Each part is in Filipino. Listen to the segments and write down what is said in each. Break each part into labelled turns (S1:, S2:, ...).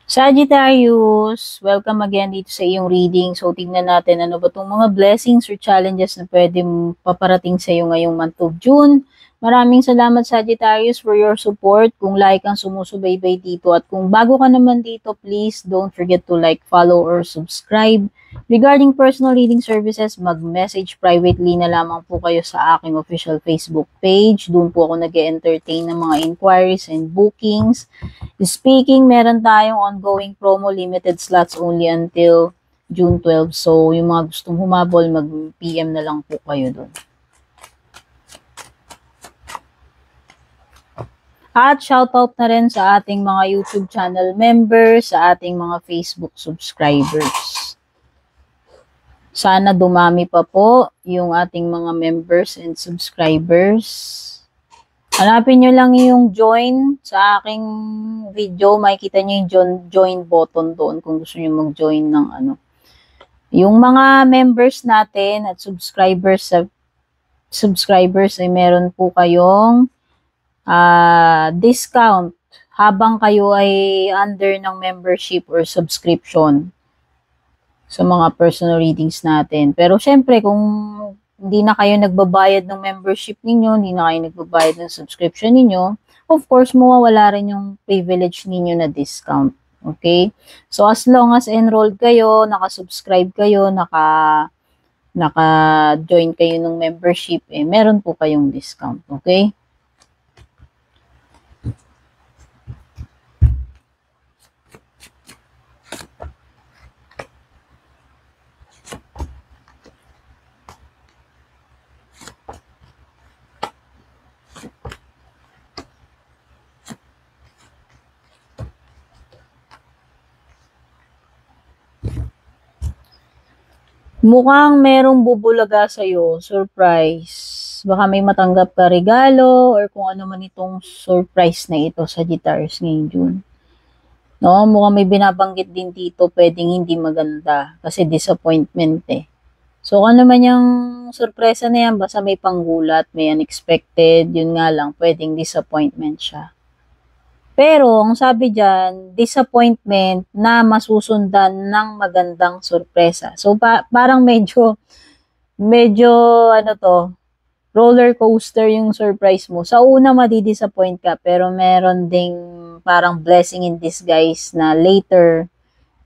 S1: Sagittarius, welcome again dito sa iyong reading. So, tignan natin ano ba itong mga blessings or challenges na pwede paparating sa iyo ngayong month of June. Maraming salamat Sagittarius for your support. Kung like ang sumusubaybay dito at kung bago ka naman dito, please don't forget to like, follow, or subscribe. Regarding personal reading services, mag-message privately na lamang po kayo sa aking official Facebook page. Doon po ako nag-entertain ng mga inquiries and bookings. Speaking, meron tayong ongoing promo, limited slots only until June 12. So, yung mga gustong humabol, mag-PM na lang po kayo doon. At shoutout na rin sa ating mga YouTube channel members, sa ating mga Facebook subscribers. Sana dumami pa po yung ating mga members and subscribers. Hanapin nyo lang yung join sa aking video. Makikita nyo yung join button doon kung gusto nyo mag-join ng ano. Yung mga members natin at subscribers ay meron po kayong discount habang kayo ay under ng membership or subscription sa mga personal readings natin. Pero syempre kung hindi na kayo nagbabayad ng membership ninyo, hindi na kayo nagbabayad ng subscription ninyo, of course, mawawala rin yung privilege ninyo na discount. Okay? So, as long as enrolled kayo, nakasubscribe kayo, naka-join kayo ng membership, meron po kayong discount. Okay? Mukhang merong bubulaga sa'yo, surprise. Baka may matanggap ka regalo or kung ano man itong surprise na ito sa Sagittarius ngayong June. No, mukhang may binabanggit din dito, pwedeng hindi maganda kasi disappointment eh. So, kung ano man yung surpresa na yan, basta may panggulat, may unexpected, yun nga lang, pwedeng disappointment siya. Pero, ang sabi dyan, disappointment na masusundan ng magandang sorpresa. So, parang medyo, ano to, roller coaster yung surprise mo. Sa una, madi-disappoint ka, pero meron ding parang blessing in disguise na later,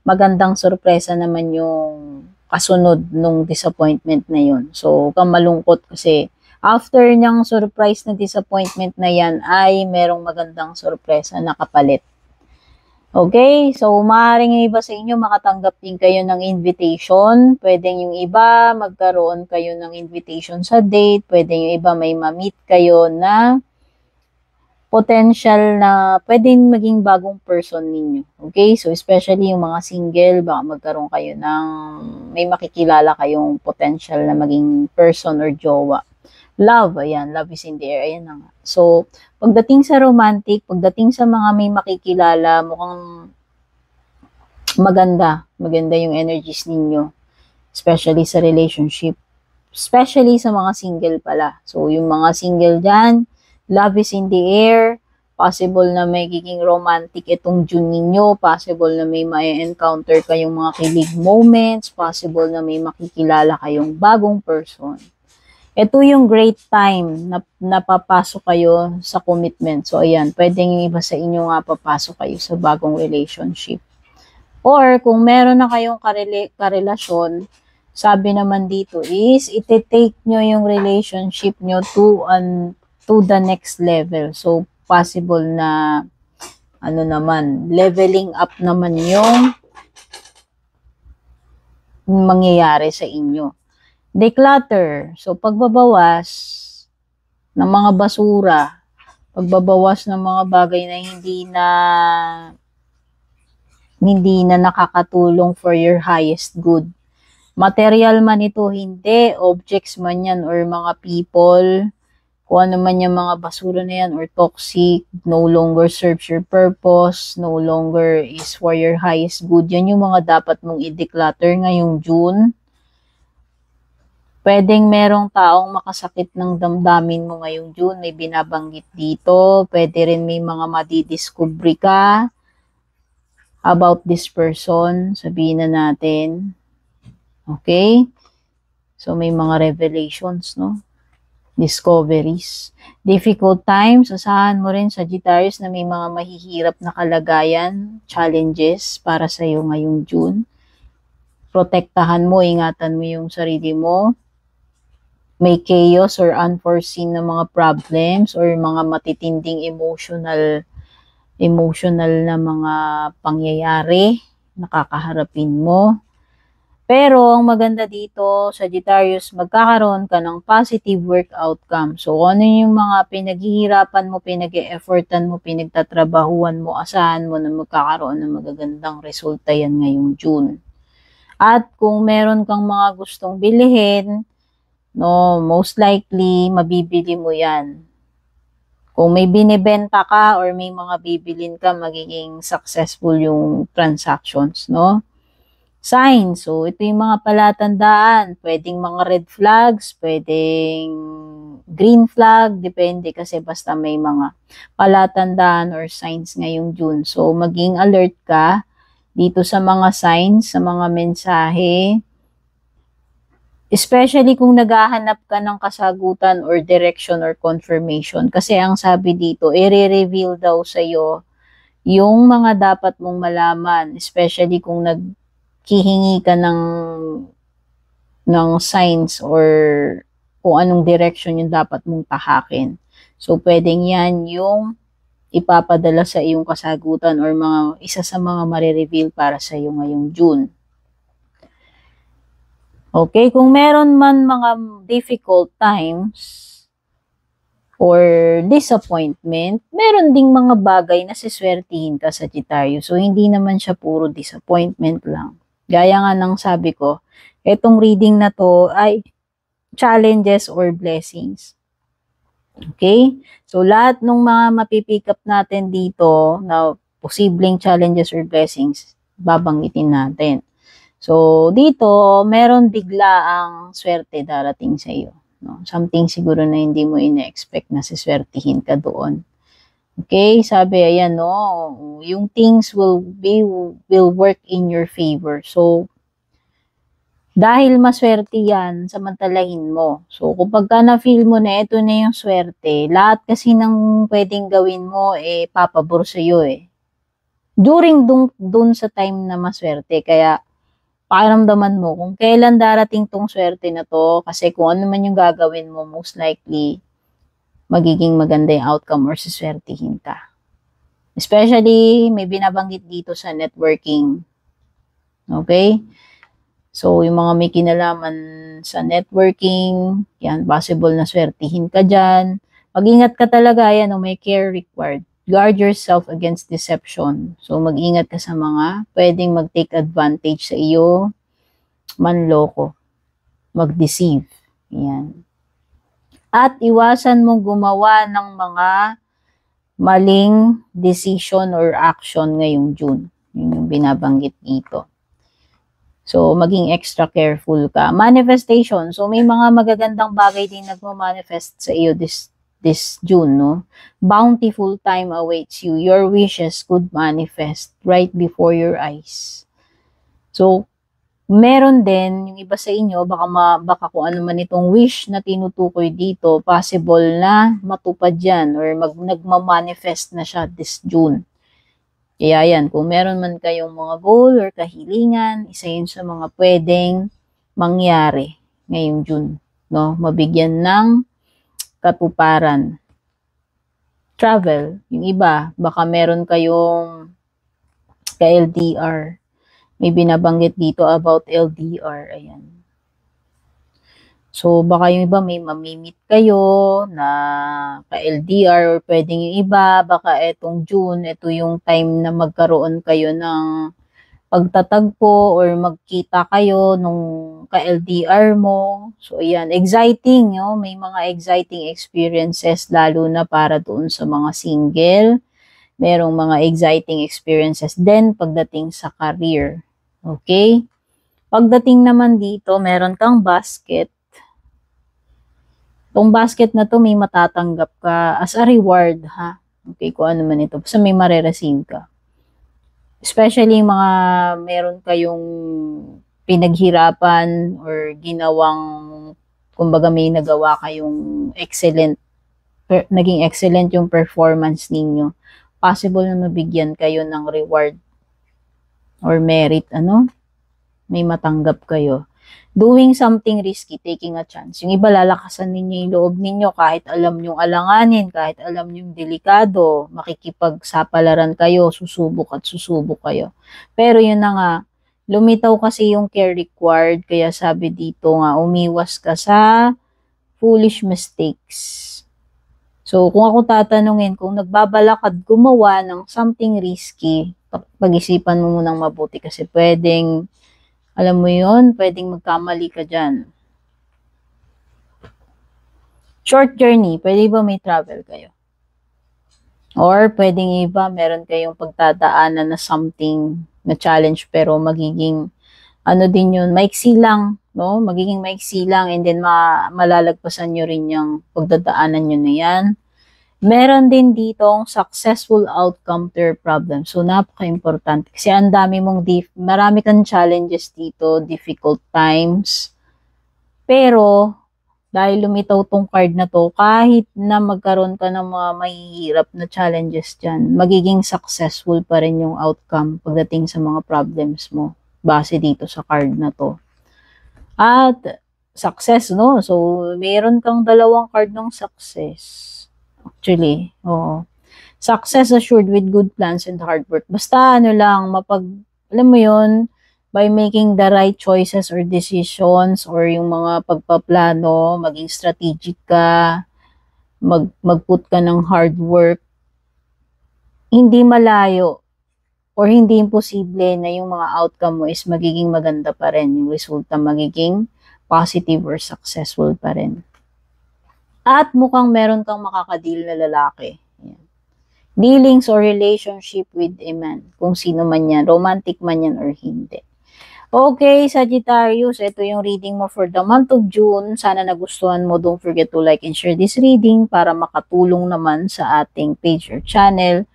S1: magandang sorpresa naman yung kasunod nung disappointment na yun. So, kang malungkot kasi after niyang surprise na disappointment na yan, ay merong magandang sorpresa na kapalit. Okay? So, maaaring yung iba sa inyo makatanggap din kayo ng invitation. Pwedeng yung iba magkaroon kayo ng invitation sa date. Pwedeng yung iba may ma-meet kayo na potential na pwedeng maging bagong person ninyo. Okay? So, especially yung mga single, baka magkaroon kayo ng may makikilala kayong potential na maging person or jowa. Love, ayan, love is in the air, ayan na nga. So, pagdating sa romantic, pagdating sa mga may makikilala, mukhang maganda yung energies ninyo, especially sa relationship, especially sa mga single pala. So, yung mga single dyan, love is in the air, possible na may giging romantic itong June ninyo, possible na may ma-encounter kayong mga kilig moments, possible na may makikilala kayong bagong person. Ito yung great time na napapasok kayo sa commitment. So, ayan, pwedeng yung iba sa inyo nga papasok kayo sa bagong relationship. Or, kung meron na kayong karelasyon, sabi naman dito is, iti-take nyo yung relationship nyo to the next level. So, possible na, leveling up naman yung mangyayari sa inyo. Declutter. So, pagbabawas ng mga basura, pagbabawas ng mga bagay na hindi na nakakatulong for your highest good. Material man ito, hindi. Objects man yan or mga people. Kung ano man yung mga basura na yan or toxic, no longer serves your purpose, no longer is for your highest good. Yan yung mga dapat mong i-declutter ngayong June. Pwedeng merong taong makasakit ng damdamin mo ngayong June, may binabanggit dito. Pwede rin may mga madidiscovery ka about this person, sabihin na natin. Okay? So, may mga revelations, no? Discoveries. Difficult times, asahan mo rin, Sagittarius, na may mga mahihirap na kalagayan, challenges para sa iyo ngayong June. Protektahan mo, ingatan mo yung sarili mo. May chaos or unforeseen na mga problems or mga matitinding emotional na mga pangyayari nakakaharapin mo. Pero ang maganda dito, Sagittarius, magkakaroon ka ng positive work outcome. So ano yung mga pinaghihirapan mo, pinag-e-effortan mo, pinagtatrabahuan mo, asahan mo na magkakaroon ng magagandang resulta yan ngayong June. At kung meron kang mga gustong bilhin, no, most likely mabibili mo yan. Kung may binibenta ka or may mga bibilin ka, magiging successful yung transactions, no? Signs. So, ito yung mga palatandaan. Pwedeng mga red flags, pwedeng green flag, depende kasi basta may mga palatandaan or signs ngayong June. So, maging alert ka dito sa mga signs, sa mga mensahe. Especially kung naghahanap ka ng kasagutan or direction or confirmation. Kasi ang sabi dito, i-reveal daw sa'yo yung mga dapat mong malaman. Especially kung naghihingi ka ng signs or kung anong direction yung dapat mong tahakin. So, pwedeng yan yung ipapadala sa iyong kasagutan or isa sa mga marireveal para sa iyo ngayong June. Okay, kung meron man mga difficult times or disappointment, meron ding mga bagay na siswertihin ka, Sagittarius. So, hindi naman siya puro disappointment lang. Gaya nga ng sabi ko, etong reading na to ay challenges or blessings. Okay? So, lahat ng mga mapipick up natin dito na posibleng challenges or blessings, babanggitin natin. So, dito, meron bigla ang swerte darating sa iyo. No? Something siguro na hindi mo ina-expect na siswertihin ka doon. Okay? Sabi, ayan, no? Yung things will work in your favor. So, dahil maswerte yan, samantalahin mo. So, kapag ka na-feel mo na ito na yung swerte, lahat kasi ng pwedeng gawin mo, papabor sa iyo During dun sa time na maswerte. Kaya, pakiramdaman mo kung kailan darating tong swerte na to, kasi kung ano man yung gagawin mo, most likely, magiging maganda yung outcome or siswertihin ka. Especially, may binabanggit dito sa networking. Okay? So, yung mga may kinalaman sa networking, yan, possible na swertihin ka dyan. Mag-ingat ka talaga, yan, may care required. Guard yourself against deception. So, mag-ingat ka sa mga pwedeng mag-take advantage sa iyo, manloko, mag-deceive. Yan. At iwasan mong gumawa ng mga maling decision or action ngayong June. Yun yung binabanggit dito. So, maging extra careful ka. Manifestation. So, may mga magagandang bagay din nagmamanifest sa iyo this June, no? Bountiful time awaits you. Your wishes could manifest right before your eyes. So, meron din, yung iba sa inyo, baka kung ano man itong wish na tinutukoy dito, possible na matupad yan or nagmamanifest na siya this June. Kaya yan, kung meron man kayong mga goal or kahilingan, isa yun sa mga pwedeng mangyari ngayong June. No? Mabigyan ng katuparan. Travel, yung iba, baka meron kayong ka-LDR. May binabanggit dito about LDR. Ayan. So, baka yung iba may mamimit kayo na ka-LDR or pwedeng yung iba, baka etong June, ito yung time na magkaroon kayo ng pagtatagpo or magkita kayo nung ka-LDR mo. So, ayan, exciting, no? May mga exciting experiences lalo na para doon sa mga single. Merong mga exciting experiences din pagdating sa career. Okay? Pagdating naman dito, meron kang basket. Itong basket na to may matatanggap ka as a reward, ha? Okay, kung ano man ito. Basta may marereceive ka. Especially yung mga meron kayong pinaghirapan or ginawang, kumbaga may nagawa kayong excellent, naging excellent yung performance ninyo. Possible na mabigyan kayo ng reward or merit, may matanggap kayo. Doing something risky, taking a chance. Yung iba, lalakasan ninyo yung loob ninyo kahit alam nyong alanganin, kahit alam nyong delikado, makikipagsapalaran kayo, susubok at susubok kayo. Pero yun na nga, lumitaw kasi yung care required, kaya sabi dito nga, umiwas ka sa foolish mistakes. So, kung ako tatanungin, kung nagbabalakad gumawa ng something risky, pag-isipan mo munang mabuti kasi pwedeng, alam mo yun, pwedeng magkamali ka dyan. Short journey, pwede ba may travel kayo? Or pwedeng iba, meron kayong pagtadaanan na something na challenge pero magiging, din yun, maiksi lang, no? Magiging maiksi lang and then malalagpasan nyo rin yung pagdadaanan nyo na yan. Meron din ditong successful outcome to your problem. So, napaka-importante. Kasi ang dami mong, marami kang challenges dito, difficult times. Pero, dahil lumitaw tong card na to, kahit na magkaroon ka ng mga mahihirap na challenges dyan, magiging successful pa rin yung outcome pagdating sa mga problems mo, base dito sa card na to. At, success, no? So, meron kang dalawang card ng success. Actually, oo. Success assured with good plans and hard work. Basta lang, alam mo yun, by making the right choices or decisions or yung mga pagpaplano, maging strategic ka, mag-put ka ng hard work, hindi malayo or hindi imposible na yung mga outcome mo is magiging maganda pa rin. Yung resulta magiging positive or successful pa rin. At mukhang meron kang makakadil na lalaki. Ayan. Dealings or relationship with a man. Kung sino man yan. Romantic man yan or hindi. Okay, Sagittarius. Ito yung reading mo for the month of June. Sana nagustuhan mo. Don't forget to like and share this reading para makatulong naman sa ating page or channel.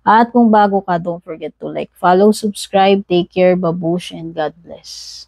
S1: At kung bago ka, don't forget to like, follow, subscribe. Take care, babush, and God bless.